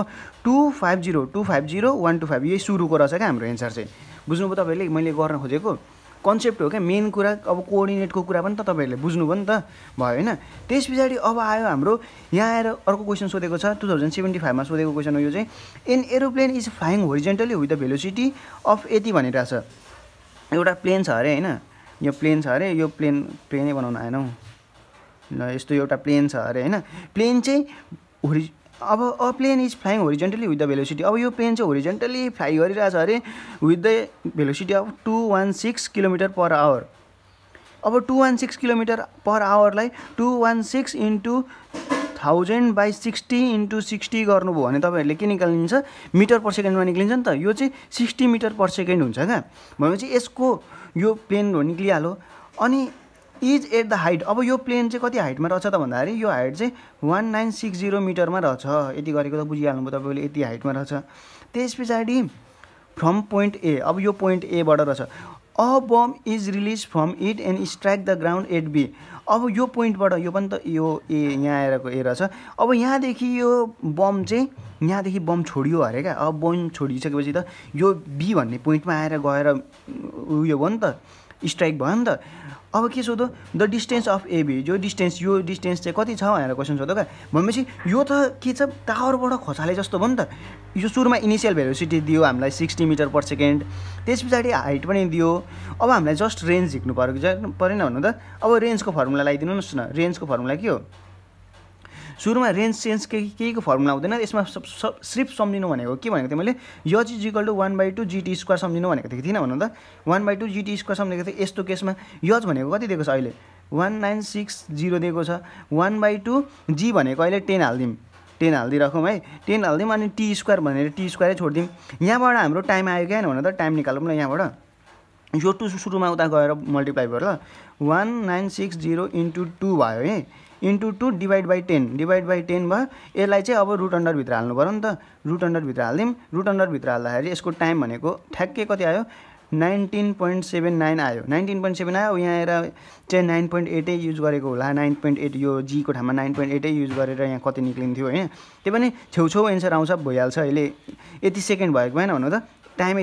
250 125 यही सुरुको रहेछ क्या हाम्रो एन्सर चाहिँ बुझ्नुभयो तपाईहरुले मैले गर्न खोजेको कन्सेप्ट हो क्या मेन कुरा अब कोअर्डिनेटको कुरा पनि त तपाईहरुले बुझ्नुभयो नि त भयो हैन त्यसपछि अब आयो हाम्रो यहाँ आएर अर्को क्वेशन सोधेको छ 2075 मा सोधेको क्वेशन हो यो चाहिँ an aeroplane is flying horizontally with the velocity of 80 भनिरा छ एउटा प्लेन छ अरे हैन यो प्लेन छ अरे यो प्लेनै बनाउन आएन हौ ल यस्तो एउटा प्लेन छ अरे हैन प्लेन चाहिँ अब a plane is flying horizontally with the velocity अब यो प्लेन चाहिँ होरिजन्टली फ्लाइ गरिरहेछ अरे with the velocity of 216 kilometre per hour अब 216 किलोमिटर पर आवरलाई 216 इन्टु 1000/60 इन्टु 60 गर्नुभयो भने तपाईहरुले के निकाल्नुहुन्छ मिटर पर सेकेन्डमा निक्लिन्छ नि त यो चाहिँ 60 मिटर पर सेकेन्ड हुन्छ क्या भनेपछि यसको यो प्लेन हो निक्लिहाल्यो अनि इज एट द हाइट अब यो प्लेन चाहिँ कति हाइटमा रहेछ त भन्दाखेरि यो हाइट चाहिँ 1960 मिटरमा रहेछ यति गरेको त बुझिहाल्नु भयो तपाईले यति हाइटमा रहेछ त्यसपछि फ्रम पोइन्ट ए अब यो पोइन्ट ए बाट रहेछ a bomb is release from it and strike the ground at B अब यो पोइन्टबाट यो पनि त यो ए यहाँ आएरको ए रहेछ अब यहाँदेखि यो बम चाहिँ यहाँदेखि बम छोडियो अरे क्या अब बम छोडिसकेपछि त यो बी भन्ने पोइन्टमा आएर गएर उयो भयो नि त स्ट्राइक भयो नि त अब के सोधो द डिस्टेन्स अफ एबी यो डिस्टेन्स चाहिँ कति छ भनेर क्वेसन सोधो क्या भनेपछि यो त के छ टावरबाट खसाले जस्तो भयो नि त यो सुरुमा इनिसियल भेलोसिटी दियो हामीलाई 60 मिटर पर सेकेन्ड त्यसपछि हाइट पनि दियो अब हामीलाई जस्ट रेन्ज झिक्नु परेन भन्नु त अब रेन्जको फर्मुला लगाइदिनुहोस् न रेन्जको फर्मुला के हो सुरुमा रेन्ज चेन्ज केहीको फर्मुला हुँदैन यसमा सिर्फ सम्झिनु भनेको के भनेको थिएँ मैले H is equal to 1/2 GT square सम्झिनु भनेको थिएँ किन भन्नु त 1/2 GT स्क्वायर सम्झेको थिएँ यस्तो केसमा यच भनेको कति दिएको छ अहिले 1960 दिएको छ 1/2 जी भनेको अहिले 10 हाल्दिउँ 10 हालिदिइराखौँ है 10 हालिदिउँ अनि टी स्क्वायर भनेर टी स्क्वायरै छोडिदिउँ यहाँबाट हाम्रो टाइम आयो क्या भन्नु त टाइम निकालौँ न यहाँबाट यो 2 सुरुमा उता गएर मल्टिप्लाई भयो ल 1960 इन्टु 2 भयो है इन्टु 2 डिभाइड बाई 10 भयो यसलाई चाहिँ अब रुट अन्डर भित्र हाल्नु पर्यो नि त रुट अन्डर भित्र हाल्दिउँ रुट अन्डर भित्र हाल्दाखेरि यसको टाइम भनेको ठ्याक्कै कति आयो 19.79 आयो 19.7 आयो यहाँ आएर चाहिँ 9.8 युज गरेको होला 9.8 यो जी को ठाउँमा 9.8 युज गरेर यहाँ कति निक्लिन्थ्यो हैन त्यो पनि छेउछेउ एन्सर आउँछ भइहाल्छ अहिले यति सेकेन्ड भएको भएन भन्नु त टाइम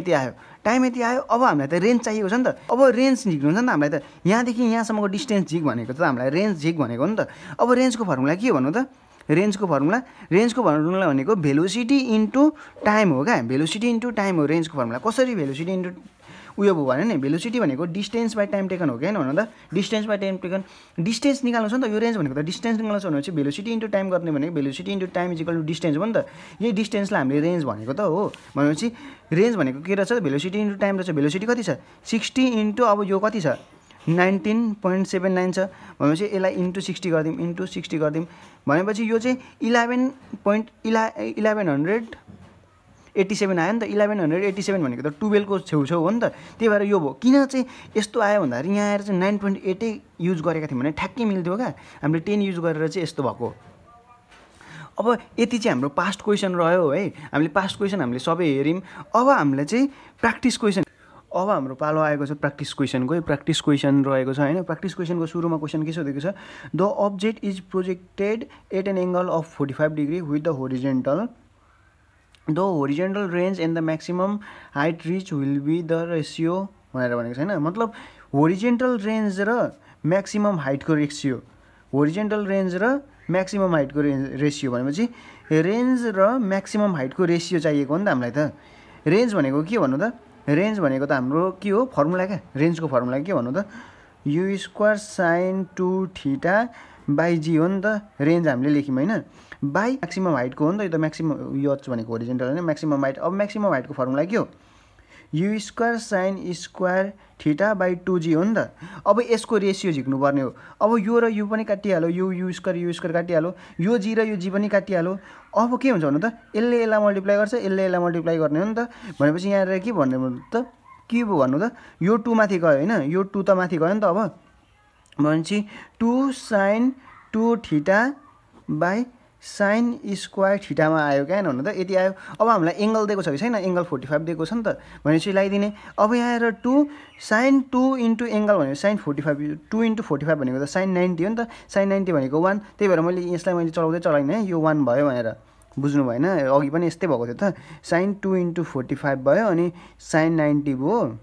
यति आयो अब हामीलाई त रेन्ज चाहिएको छ नि त अब रेन्ज झिक्नु छ नि त हामीलाई त यहाँदेखि यहाँसम्मको डिस्टेन्स झिक भनेको त हामीलाई रेन्ज झिक भनेको नि त अब रेन्जको फर्मुला के भन्नु त रेन्जको फर्मुला भनेको भेलोसिटी इन्टु टाइम हो क्या भेलोसिटी इन्टु टाइम हो रेन्जको फर्मुला कसरी भेलोसिटी इन्टु उयो भयो भने नि भेलोसिटी भनेको डिस्टेन्स बाई टाइम टेकन हो कि हैन भन्नु त distance by time taken distance निकाल्नु छ नि त यो रेन्ज भनेको त डिस्टेन्स निकाल्नु छ भने चाहिँ भेलोसिटी इन्टु टाइम गर्ने भनेको velocity into time is equal to distance हो नि त यही डिस्टेन्सलाई हामीले रेन्ज भनेको त हो भनेपछि रेन्ज भनेको के रहेछ भेलोसिटी इन्टु टाइम रहेछ भेलोसिटी कति छ 60 इन्टु अब यो कति छ 19.79 छ भनेपछि यसलाई इन्टु 60 गरिदिउँ भनेपछि यो चाहिँ 1187 आयो नि त 1187 भनेको त 12 को छेउछेउ हो नि त त्यही भएर यो भयो किन चाहिँ यस्तो आयो भन्दाखेरि यहाँ आएर चाहिँ 9.8 युज गरेका थियौँ भने ठ्याक्कै मिल्थ्यो क्या हामीले 10 युज गरेर चाहिँ यस्तो भएको अब यति चाहिँ हाम्रो पास्ट क्वेसन रह्यो है हामीले पास्ट क्वेसन हामीले सबै हेऱ्यौँ अब हामीलाई चाहिँ प्र्याक्टिस क्वेसन अब हाम्रो पालो आएको छ प्र्याक्टिस क्वेसन रहेको छ हैन प्र्याक्टिस क्वेसनको सुरुमा क्वेसन के सोधेको छ the object is projected at an angle of 45 degree with the horizontal range and the maximum height reach will be the ratio भनेर भनेको छ हैन मतलब होरिजेन्टल रेन्ज र म्याक्सिमम हाइटको रेसियो होरिजेन्टल रेन्ज र म्याक्सिमम हाइटको रेसियो भनेपछि रेन्ज र म्याक्सिमम हाइटको रेसियो चाहिएको हो नि त हामीलाई त। रेन्ज भनेको के भन्नु त, रेन्ज भनेको त हाम्रो के हो फर्मुला क्या, रेन्जको फर्मुला के भन्नु त u square sine 2 theta by जी हो नि त रेन्ज हामीले लेख्यौँ होइन, बाई म्याक्सिमम हाइटको हो नि त यो त म्याक्सिमम यच भनेको होरिजेन्टल होइन म्याक्सिमम हाइट। अब म्याक्सिमम हाइटको फर्मुला के हो u square sine square theta by 2g हो नि त। अब यसको रेसियो झिक्नुपर्ने हो। अब यो र यु पनि काटिहाल्यो, यु स्क्वायर काटिहाल्यो, यो जी र यो जी पनि काटिहाल्यो। अब के हुन्छ भन्नु त यसले यसलाई मल्टिप्लाई गर्छ, यसले यसलाई मल्टिप्लाई गर्ने हो नि त। भनेपछि यहाँ के भन्ने त के भन्नु त यो 2 माथि गयो होइन, यो 2 त माथि गयो नि त। अब भनेपछि 2 sine 2 theta by sine square थीटामा आयो क्या भन्नु त यति आयो। अब हामीलाई एङ्गल दिएको छ कि छैन, एङ्गल 45 दिएको छ नि त भनेपछि लगाइदिने। अब यहाँ आएर 2 साइन 2 इन्टु एङ्गल भनेको साइन 45, 2 इन्टु 45 भनेको त साइन 90 हो नि त, साइन 90 भनेको 1, त्यही भएर मैले यसलाई मैले चलाइनँ है, यो 1 भयो भनेर बुझ्नु भएन, अघि पनि यस्तै भएको थियो त। साइन 2 इन्टु 45 भयो अनि साइन 90 भयो,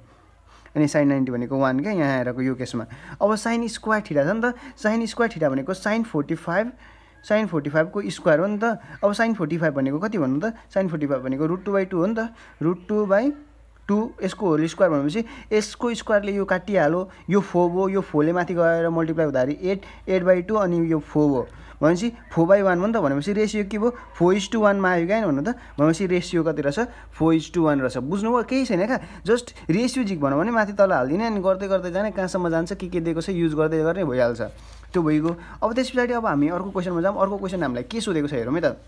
अनि साइन 90 भनेको 1 क्या यहाँ आएरको यो केसमा। अब साइन स्क्वायर थीटा छ नि त, साइन स्क्वायर थीटा भनेको साइन 45 को स्क्वायर हो नि त। अब साइन 45 भनेको कति भन्नु त, साइन 45 भनेको √2/2 हो नि त, √2/2 यसको होल स्क्वायर भनेपछि यसको स्क्वायरले यो काटिहाल्यो, यो 4 भयो, यो 4ले माथि गएर मल्टिप्लाई हुँदाखेरि 8/2 अनि यो 4 भयो भनेपछि 4/1 हो नि त। भनेपछि रेसियो के भयो 4:1 मा आयो क्या भन्नु त। भनेपछि रेसियो कति रहेछ 4:1 रहेछ। बुझ्नुभयो, केही छैन क्या, जस्ट रेसियो झिक भनौँ भने माथि तल हालिदिने अनि गर्दै गर्दै जाने, कहाँसम्म जान्छ के दिएको छ युज गर्दै गर्ने भइहाल्छ, त्यो भइगयो। अब त्यस पछाडि अब हामी अर्को क्वेसनमा जाऊँ। अर्को क्वेसन हामीलाई के सोधेको छ हेरौँ है त।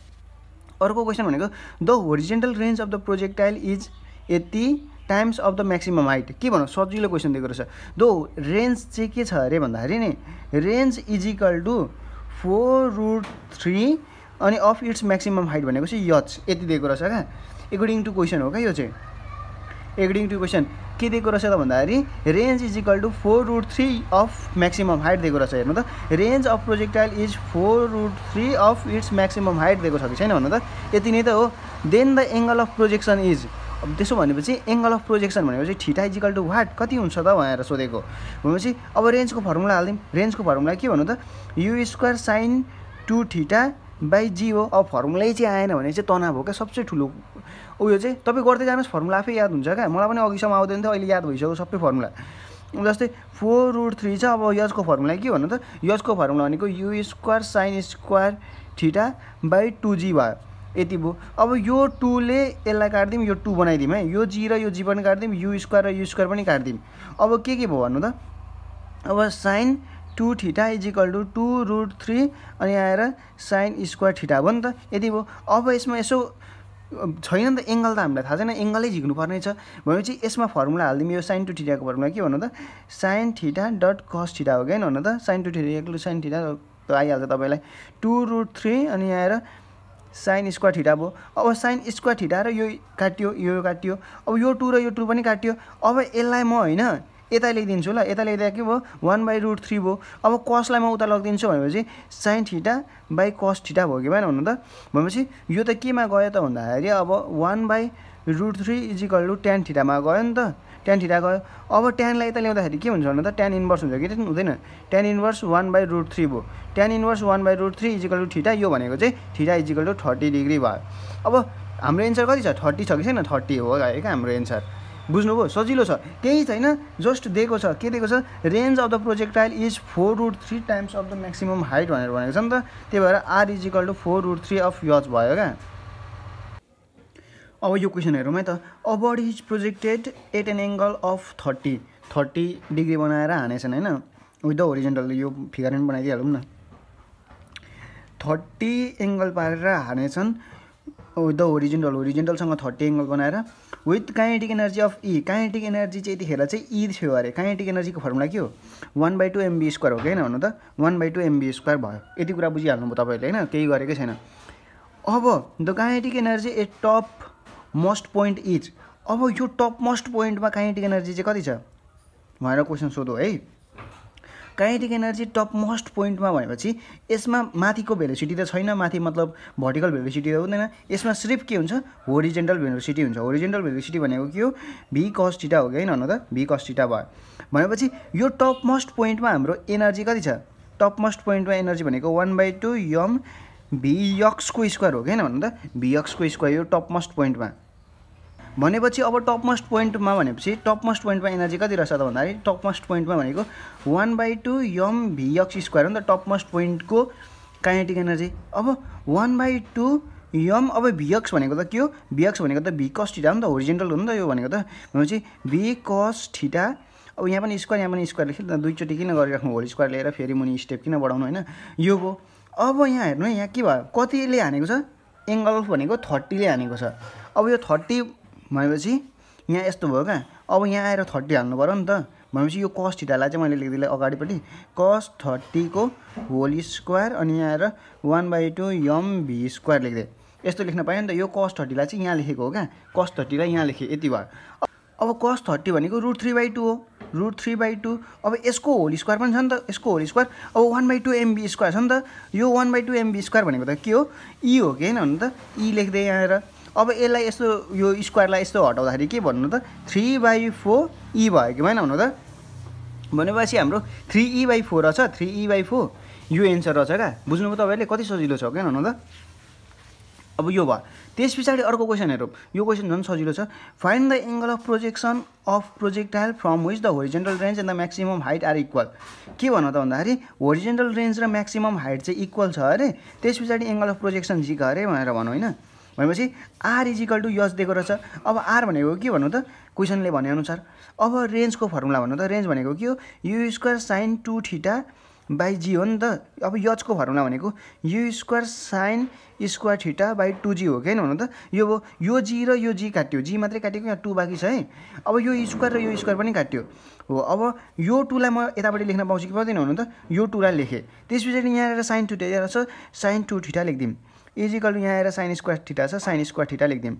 अर्को क्वेसन भनेको the horizontal range of the projectile is यति times of the maximum height. के भनौँ सजिलो क्वेसन दिएको रहेछ। द रेन्ज चाहिँ के छ अरे भन्दाखेरि नि रेन्ज इज इक्वल टु 4√3 अनि अफ इट्स म्याक्सिमम हाइट भनेको चाहिँ यच यति दिएको रहेछ क्या, एकोर्डिङ टु क्वेसन हो क्या यो चाहिँ। एकोर्डिङ टु क्वेसन के दिएको रहेछ त भन्दाखेरि range is equal to 4√3 of maximum height दिएको रहेछ। हेर्नु त range of projectile is 4√3 of its maximum height दिएको छ कि छैन भन्नु त, यति नै त हो। Then the angle of projection is, अब त्यसो भनेपछि एङ्गल अफ प्रोजेक्सन भनेपछि theta is equal to what कति हुन्छ त भनेर सोधेको। भनेपछि अब रेन्जको फर्मुला हाल्दिउँ। रेन्जको फर्मुला के भन्नु त u square sine 2 theta by जी हो। अब फर्मुलै चाहिँ आएन भने चाहिँ तनाव हो क्या सबसे ठुलो उयो चाहिँ। तपाईँ गर्दै जानुहोस् फर्मुला आफै याद हुन्छ क्या, मलाई पनि अघिसम्म आउँदैन थियो, अहिले याद भइसक्यो सबै फर्मुला। जस्तै 4√3 छ। अब यजको फर्मुला के भन्नु त, यजको फर्मुला भनेको u square sine square theta by 2g भयो, यति भयो। अब यो 2 ले यसलाई काट्दिउँ, यो 2 बनाइदिउँ है, यो जी र यो जी पनि काट्दिउँ, u स्क्वायर र u स्क्वायर पनि काट्दिउँ। अब के भयो भन्नु त, अब sine 2 theta is equal to 2√3 अनि आएर साइन स्क्वायर थीटा भयो नि त, यति भयो। अब यसमा यसो छैन नि त एङ्गल त हामीलाई थाहा छैन, एङ्गलै झिक्नु पर्ने छ। भनेपछि यसमा फर्मुला हालिदिउँ। यो साइन 2 थीटाको फर्मुला के भन्नु त sine theta dot cos theta हो क्या भन्नु त। साइन 2 थीटा एक्लो साइन थीटा आइहाल्छ तपाईँलाई, 2√3 अनि आएर साइन स्क्वायर थीटा भयो। अब साइन स्क्वायर थीटा र यो काटियो, यो काटियो, अब यो 2 र यो 2 पनि काटियो। अब यसलाई म होइन यता ल्याइदिन्छु ल, यता ल्याइदिए के भयो 1/√3 भयो। अब कसलाई म उता लगिदिन्छु भनेपछि sine theta by cos theta भयो कि भएन भन्नु त। भनेपछि यो त केमा गयो त भन्दाखेरि अब 1/√3 इज इक्वल टु ट्यान थीटामा गयो नि त, ट्यान थीटा गयो। अब ट्यानलाई यता ल्याउँदाखेरि के हुन्छ भन्नु त ट्यान इन्भर्स हुन्छ कि हुँदैन, ट्यान इन्भर्स 1/√3 भयो। Tan inverse 1/√3 is equal to theta, यो भनेको चाहिँ theta is equal to 30 degree भयो। अब हाम्रो एन्सर कति छ 30 छ कि छैन, 30 हो क्या हाम्रो एन्सर। बुझ्नुभयो, सजिलो छ, केही छैन, जस्ट दिएको छ के दिएको छ range of the projectile is 4√3 times of the maximum height भनेर भनेको छ नि त। त्यही भएर R is equal to 4√3 of H भयो क्या। अब यो क्वेसन हेरौँ है त। A body is projected at an angle of 30 degree बनाएर हानेछन् होइन, विथ द होरिजेन्टल, यो फिगर पनि बनाइदिइहालौँ न। 30 एङ्गल पारेर हानेछन् विथ द होरिजेन्टलसँग 30 एङ्गल बनाएर with kinetic energy of E. Kinetic energy चाहिँ यतिखेर चाहिँ ई थियो अरे। काइनेटिक एनर्जीको फर्मुला के हो 1/2 mv² हो कि होइन भन्नु त, 1/2 mv² भयो। यति कुरा बुझिहाल्नु भयो तपाईँहरूले होइन, केही गरेकै छैन। अब the kinetic energy at top most point is. अब यो टप मोस्ट पोइन्टमा काइनेटिक एनर्जी चाहिँ कति छ भनेर क्वेसन सोधो है। काइनेटिक एनर्जी टप मोस्ट पोइन्टमा भनेपछि यसमा माथिको भेलोसिटी त छैन, माथि मतलब भर्टिकल भेलोसिटी त हुँदैन, यसमा सिर्फ के हुन्छ होरिजेन्टल भेलोसिटी हुन्छ। होरिजेन्टल भेलोसिटी भनेको के हो v cos थीटा हो कि होइन भन्नु त, v cos थीटा भयो। भनेपछि यो टप मोस्ट पोइन्टमा हाम्रो एनर्जी कति छ टपमोस्ट पोइन्टमा एनर्जी भनेको 1/2 यम भीयक्सको स्क्वायर हो हैन भन्नु त भीयक्सको स्क्वायर यो टपमोस्ट पोइन्टमा भनेपछि अब टपमोस्ट पोइन्टमा भनेपछि टपमोस्ट पोइन्टमा एनर्जी कति रहेछ त भन्दाखेरि टपमोस्ट पोइन्टमा भनेको 1/2 यम भीयक्स स्क्वायर हो नि त टपमोस्ट पोइन्टको काइनेटिक एनर्जी अब 1/2 यम अब भीयक्स भनेको त के हो भीयक्स भनेको त भी कस थीटा हो नि त होरिजेन्टल हो नि त यो भनेको त भनेपछि भी कस थीटा अब यहाँ पनि स्क्वायर लेख्यो त दुईचोटि किन गरिराख्नु होल स्क्वायर लिएर फेरि मुनि स्टेप किन बढाउनु हैन यो हो अब यहाँ हेर्नु है यहाँ के भयो कतिले हानेको छ एंगल भनेको 30 ले हानेको छ अब यो 30 भनेपछि यहाँ यस्तो भयो क्या अब यहाँ आएर 30 हाल्नु पर्यो नि त भनेपछि यो cos थीटालाई चाहिँ मैले लेखिदिएँ अगाडिपट्टि cos 30 को होल स्क्वायर अनि यहाँ आएर 1/2 यम भी स्क्वायर लेखिदिएँ यस्तो लेख्न पाएँ नि त यो cos 30 लाई चाहिँ यहाँ लेखेको हो क्या cos 30 लाई यहाँ लेखेँ यति भयो अब cos 30 भनेको √3/2 हो √3/2 अब यसको होल स्क्वायर पनि छ नि त यसको होल स्क्वायर अब 1/2 mv स्क्वायर छ नि त यो 1/2 mv स्क्वायर भनेको त के हो e हो कि हैन भन्नु त e लेख्दै यहाँ आएर अब यसलाई यस्तो यो स्क्वायरलाई यस्तो हटाउँदाखेरि के भन्नु त 3/4 e भयो कि भएन भन्नु त भनेपछि हाम्रो 3e/4 रहेछ 3e/4 यो एन्सर रहेछ क्या बुझ्नुभयो तपाईहरुले कति सजिलो छ के भन्नु त अब यो भयो त्यसपछि अर्को क्वेशन हेरौँ यो क्वेशन झन् सजिलो छ find the angle of projection of projectile from which the horizontal range and the maximum height are equal के भन्नु त भन्दाखेरि होरिजेन्टल रेन्ज र म्याक्सिमम हाइट चाहिँ इक्वल छ अरे त्यसपछि एंगल अफ प्रोजेक्सन जी गरे भनेर भन्नु हैन भनेपछि आर इजिकल टु यस दिएको रहेछ अब आर भनेको के भन्नु त क्वेशनले भने अनुसार अब रेन्जको फर्मुला भन्नु त रेन्ज भनेको के हो u square sin 2 theta by जी हो नि त अब यचको फर्मुला भनेको u square sin square theta by 2g हो कि हैन भन्नु त यो जी र यो जी काट्यो जी मात्रै काटेको यहाँ 2 बाँकी छ है अब यो स्क्वायर र यो स्क्वायर पनि काट्यो हो अब यो 2 लाई म यतापट्टि लेख्न पाउँछु कि पाउँदैन भन्नु त यो 2 लाई लेखेँ त्यसपछि यहाँ आएर sin 2 थीटा छ sin 2 थीटा लेख्दिम इजिकल टु यहाँ आएर sin स्क्वायर थीटा छ sin स्क्वायर थीटा लेख्दिम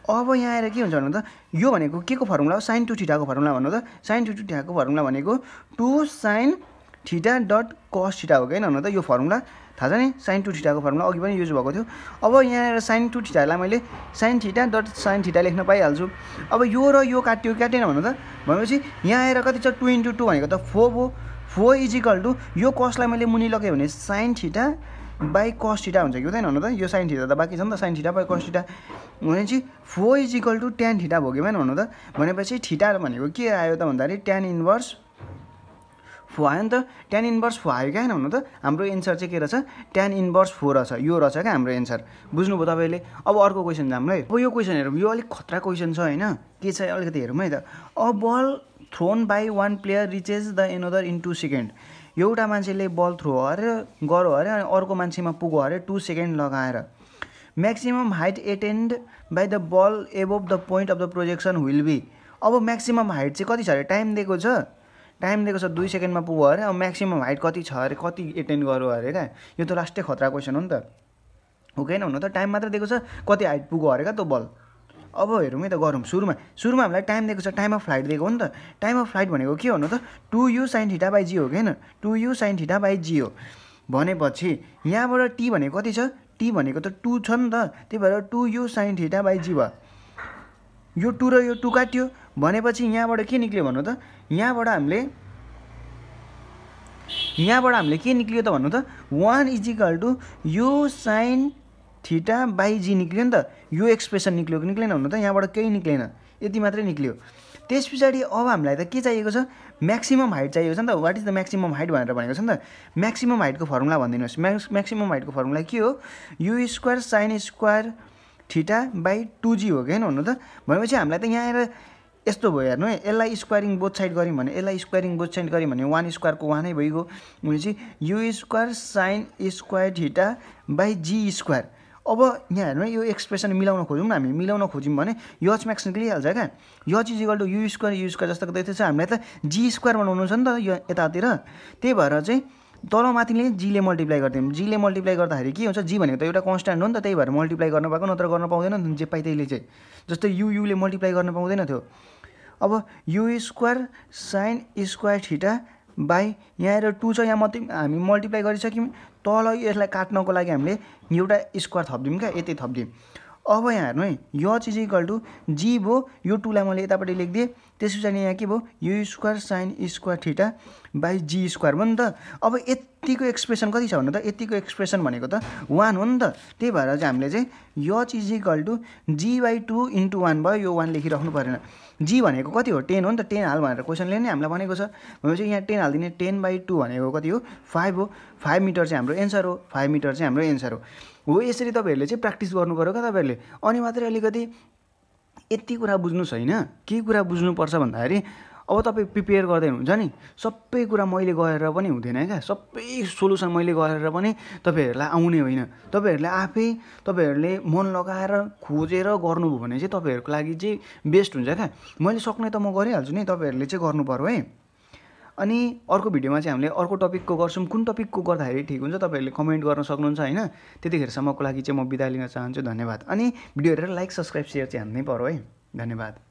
अब यहाँ आएर के हुन्छ भन्नु त यो भनेको के को फर्मुला हो sin 2 थीटाको फर्मुला भन्नु त sin 2 थीटाको फर्मुला भनेको 2 sin theta dot cos theta हो कि हैन भन्नु त यो फर्मुला थाहा छ नि sin 2 थीटाको फर्मुला अघि पनि युज भएको थियो अब यहाँ आएर sin 2 थीटालाई मैले sin theta dot sin theta लेख्न पाइहाल्छु अब यो र यो काट्यो काटेन भन्नु त भनेपछि यहाँ आएर कति छ 2 * 2 भनेको त 4 हो 4 इजिकल टु यो cos लाई मैले मुनि लगे भने sin theta by cos theta हुन्छ कि हुँदैन भन्नु त यो sin थीटा त बाँकी छ नि त sin theta by cos theta भनेपछि 4 इजिकल टु tan थीटा भयो कि भएन भन्नु त भनेपछि थीटा भनेको के आयो त भन्दाखेरि tan इन्भर्स 4 आयो नि त tan इन्भर्स 4 आयो क्या हैन भन्नु त हाम्रो एन्सर चाहिँ के रहेछ tan इन्भर्स 4 रहेछ यो रहेछ क्या हाम्रो एन्सर बुझ्नुभयो तपाईले अब अर्को क्वेशन जाम है अब यो क्वेशन हेरौँ यो अलिक खतरा क्वेशन छ हैन के छ अलिकति हेरौँ है त a ball thrown by one player reaches the another in 2 second एउटा मान्छेले बल थ्रो अरे गर्यो अरे अनि अर्को मान्छेमा पुग्यो अरे 2 सेकेन्ड लगाएर maximum height attained by the ball above the point of the projection will be अब म्याक्सिमम हाइट चाहिँ कति छ अरे टाइम दिएको छ 2 सेकेन्डमा पुग्यो अरे अब म्याक्सिमम हाइट कति छ अरे कति एटेन्ड गर्यो अरे क्या यो त लास्टै खतरा क्वेसन हो नि त हो कि हैन भन्नु त टाइम मात्र दिएको छ कति हाइट पुग्यो अरे क्या त्यो बल अब हेरौँ है त गरौँ सुरुमा हामीलाई टाइम दिएको छ टाइम अफ फ्लाइट दिएको हो नि त टाइम अफ फ्लाइट भनेको के भन्नु त 2u sin थीटा बाई जी हो कि हैन 2u sin थीटा बाई जी हो भनेपछि यहाँबाट t भनेको कति छ t भनेको त 2 छ नि त त्यही भएर 2u sin थीटा बाई जी भयो यो 2 र यो 2 काट्यो भनेपछि यहाँबाट के निक्ल्यो भन्नु त यहाँबाट हामीले के निक्ल्यो त भन्नु त 1 is equal to u sin theta by g निक्ल्यो नि त यो एक्सप्रेसन निक्ल्यो कि निक्लेन भन्नु त यहाँबाट केही निक्लेन यति मात्रै निक्ल्यो त्यसपछि अब हामीलाई त के चाहिएको छ म्याक्सिमम हाइट चाहिएको छ नि त what is the maximum height भनेर भनेको छ नि त म्याक्सिमम हाइटको फर्मुला भनिदिनुहोस् म्याक्सिमम हाइटको फर्मुला के हो u square sin square theta by 2g हो कि हैन भन्नु त भनेपछि हामीलाई त यहाँ आएर यस्तो भयो हेर्नु है यसलाई स्क्वायरिङ बोथ साइड गर्यौँ भने 1 स्क्वायरको 1 नै भइगयो भनेपछि u square sin square theta by g square अब यहाँ हेर्नु यो एक्सप्रेसन मिलाउन खोजौँ न हामी मिलाउन खोज्यौँ भने यच म्याक्स निक्लिहाल्छ क्या यच इजिकल टु यु स्क्वायर जस्तो देख्दै छ हामीलाई त जी स्क्वायर बनाउनु छ नि त यो यतातिर त्यही भएर चाहिँ तल माथिले जीले मल्टिप्लाई गरिदिउँ जीले मल्टिप्लाई गर्दाखेरि के हुन्छ जी भनेको त एउटा कन्स्ट्यान्ट हो नि त त्यही भएर मल्टिप्लाई गर्न पाएको नत्र गर्न पाउँदैन नि जे पाइ त्यहीले चाहिँ जस्तै युले मल्टिप्लाई गर्न पाउँदैन थियो अब you square sin square theta by यहाँ आएर 2 छ यहाँ हामी मल्टिप्लाई गरिसक्यौँ तल यसलाई काट्नको लागि हामीले एउटा स्क्वायर थप्दिउँ क्या यति थप्दिउँ अब यहाँ हेर्नु है, H is equal two G भयो, यो 2 लाई मैले यतापट्टि लेखिदिएँ, त्यस पछाडि यहाँ के भयो, u square sine square theta by g square भयो नि त। अब यतिको एक्सप्रेसन कति छ भन्नु त, यतिको एक्सप्रेसन भनेको त 1 हो नि त। त्यही भएर चाहिँ हामीले चाहिँ H is equal to g/2 × 1 भयो, यो 1 लेखिराख्नु परेन। जी भनेको कति हो, 10 हो नि त, 10 हाल भनेर क्वेसनले नै हामीलाई भनेको छ। भनेपछि यहाँ 10 हालिदिने, 10/2 भनेको कति हो, 5 हो। 5 मिटर चाहिँ हाम्रो एन्सर हो, 5 मिटर चाहिँ हाम्रो एन्सर हो। यसरी तपाईँहरूले चाहिँ प्र्याक्टिस गर्नु पऱ्यो क्या तपाईँहरूले, अनि मात्रै अलिकति यति कुरा बुझ्नुहोस् होइन। के कुरा बुझ्नुपर्छ भन्दाखेरि अब तपाईँ प्रिपेयर गर्दै हुनुहुन्छ नि, सबै कुरा मैले गरेर पनि हुँदैन क्या, सबै सोल्युसन मैले गरेर पनि तपाईँहरूलाई आउने होइन। तपाईँहरूले आफै तपाईँहरूले मन लगाएर खोजेर गर्नुभयो भने चाहिँ तपाईँहरूको लागि चाहिँ बेस्ट हुन्छ क्या। मैले सक्ने त म गरिहाल्छु नि, तपाईँहरूले चाहिँ गर्नु पर्यो है। अनि अर्को भिडियोमा चाहिँ हामीले अर्को टपिकको गर्छौँ, कुन टपिकको गर्दाखेरि ठिक हुन्छ तपाईँहरूले कमेन्ट गर्न सक्नुहुन्छ होइन। त्यतिखेरसम्मको लागि चाहिँ म बिदा लिन चाहन्छु, धन्यवाद। अनि भिडियो हेरेर लाइक सब्सक्राइब सेयर चाहिँ हान्नै पर्यो है, धन्यवाद।